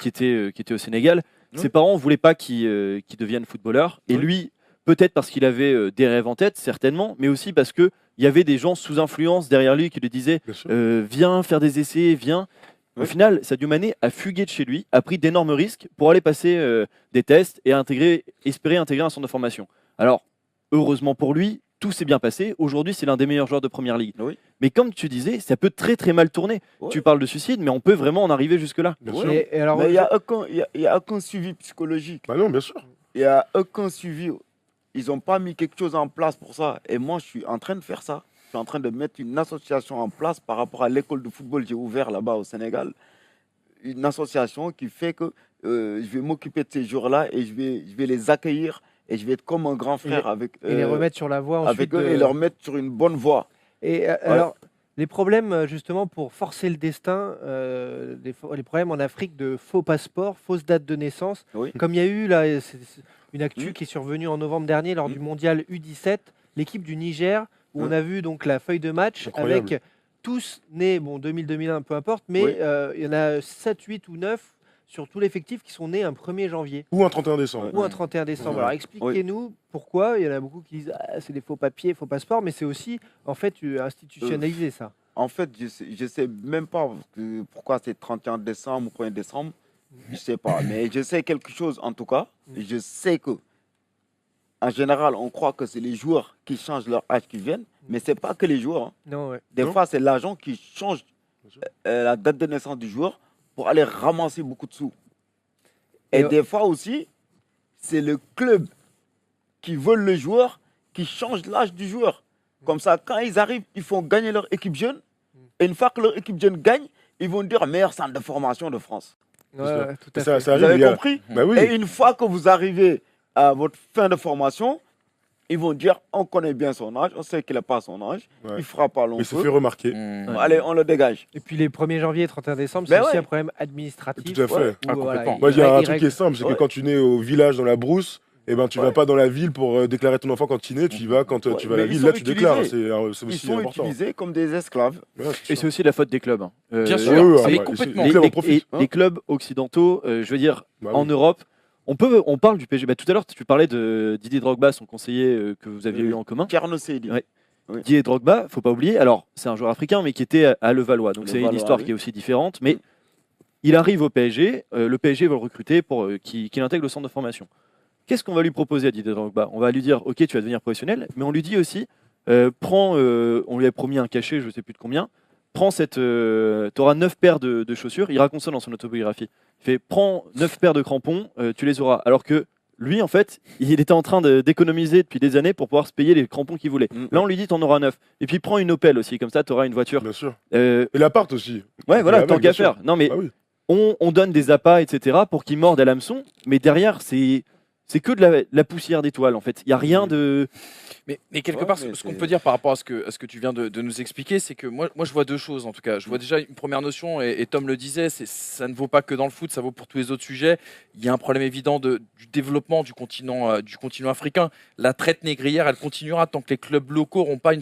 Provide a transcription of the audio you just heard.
qui était au Sénégal. Ses parents ne voulaient pas qu'il devienne footballeur. Et lui, peut-être parce qu'il avait des rêves en tête, certainement, mais aussi parce qu'il y avait des gens sous influence derrière lui qui lui disaient viens faire des essais, viens. Au final, Sadio Mané a fugué de chez lui, a pris d'énormes risques pour aller passer des tests et espérer intégrer un centre de formation. Alors, heureusement pour lui, tout s'est bien passé. Aujourd'hui, c'est l'un des meilleurs joueurs de Première Ligue. Mais comme tu disais, ça peut très très mal tourner. Tu parles de suicide, mais on peut vraiment en arriver jusque-là. Mais il n'y a aucun suivi psychologique. Bah non, bien sûr. Il n'y a aucun suivi. Ils n'ont pas mis quelque chose en place pour ça. Et moi, je suis en train de faire ça. Je suis en train de mettre une association en place par rapport à l'école de football que j'ai ouvert là-bas au Sénégal. Une association qui fait que je vais m'occuper de ces jours-là et je vais les accueillir et je vais être comme un grand frère avec et les remettre sur la voie avec eux et leur mettre sur une bonne voie. Et alors, les problèmes, justement, pour forcer le destin, les problèmes en Afrique de faux passeports, fausses dates de naissance, comme il y a eu là, une actu qui est survenue en novembre dernier lors du mondial U17, l'équipe du Niger, où on a vu donc la feuille de match avec tous nés, bon 2000, 2001, peu importe, mais il y en a 7, 8 ou 9 sur tout l'effectif qui sont nés un 1er janvier. Ou un 31 décembre. Ou un 31 décembre. Alors expliquez-nous pourquoi. Il y en a beaucoup qui disent c'est des faux papiers, faux passeports, mais c'est aussi en fait institutionnalisé ça. En fait, je sais même pas pourquoi c'est 31 décembre ou 1er décembre. Je sais pas, mais je sais quelque chose en tout cas. Je sais que en général, on croit que c'est les joueurs qui changent leur âge qui viennent, mais c'est pas que les joueurs. Hein. Non, Des fois, c'est l'agent qui change la date de naissance du joueur pour aller ramasser beaucoup de sous. Et des fois aussi, c'est le club qui veut le joueur qui change l'âge du joueur. Comme ça, quand ils arrivent, ils font gagner leur équipe jeune. Et une fois que leur équipe jeune gagne, ils vont dire meilleur centre de formation de France. Tout à fait. Vous avez compris? Et une fois que vous arrivez à votre fin de formation, ils vont dire on connaît bien son âge, on sait qu'il n'a pas son âge, il ne fera pas long feu. Il se fait remarquer. Allez, on le dégage. Et puis les 1er janvier et 31 décembre, c'est aussi un problème administratif. Tout à fait. Moi, il y a un truc qui est simple, c'est que quand tu nais au village, dans la brousse, eh ben, tu ne vas pas dans la ville pour déclarer ton enfant quand tu nais, tu y vas quand tu vas à la ville, là tu déclares. C'est aussi ils sont important. utilisés comme des esclaves. Et c'est aussi la faute des clubs. Bien sûr, complètement. Les clubs occidentaux, je veux dire, en Europe, on parle du PSG. Tout à l'heure, tu parlais de Didier Drogba, son conseiller que vous aviez eu en commun. Carno Seydi. Didier Drogba, il ne faut pas oublier, alors c'est un joueur africain, mais qui était à Levallois. Donc c'est une histoire qui est aussi différente. Mais il arrive au PSG, le PSG va le recruter pour qu'il intègre le centre de formation. Qu'est-ce qu'on va lui proposer à Didier Drogba? On va lui dire, ok, tu vas devenir professionnel, mais on lui dit aussi, on lui a promis un cachet, je ne sais plus de combien, tu auras 9 paires de chaussures, il raconte ça dans son autobiographie. Il fait, prends 9 paires de crampons, tu les auras. Alors que lui, en fait, il était en train d'économiser depuis des années pour pouvoir se payer les crampons qu'il voulait. Là, on lui dit, tu en auras 9. Et puis, prends une Opel aussi, comme ça, tu auras une voiture. Bien sûr. Et l'appart aussi. Ouais, voilà, tant qu'à faire. Non, mais on donne des appâts, etc., pour qu'ils mordent à l'hameçon, mais derrière, c'est que de la poussière d'étoiles, en fait. Il n'y a rien de... Mais quelque part, ce qu'on peut dire par rapport à ce que tu viens de nous expliquer, c'est que moi, je vois deux choses, en tout cas. Je vois déjà une première notion, et Tom le disait, ça ne vaut pas que dans le foot, ça vaut pour tous les autres sujets. Il y a un problème évident du développement du continent africain. La traite négrière, elle continuera tant que les clubs locaux n'auront pas une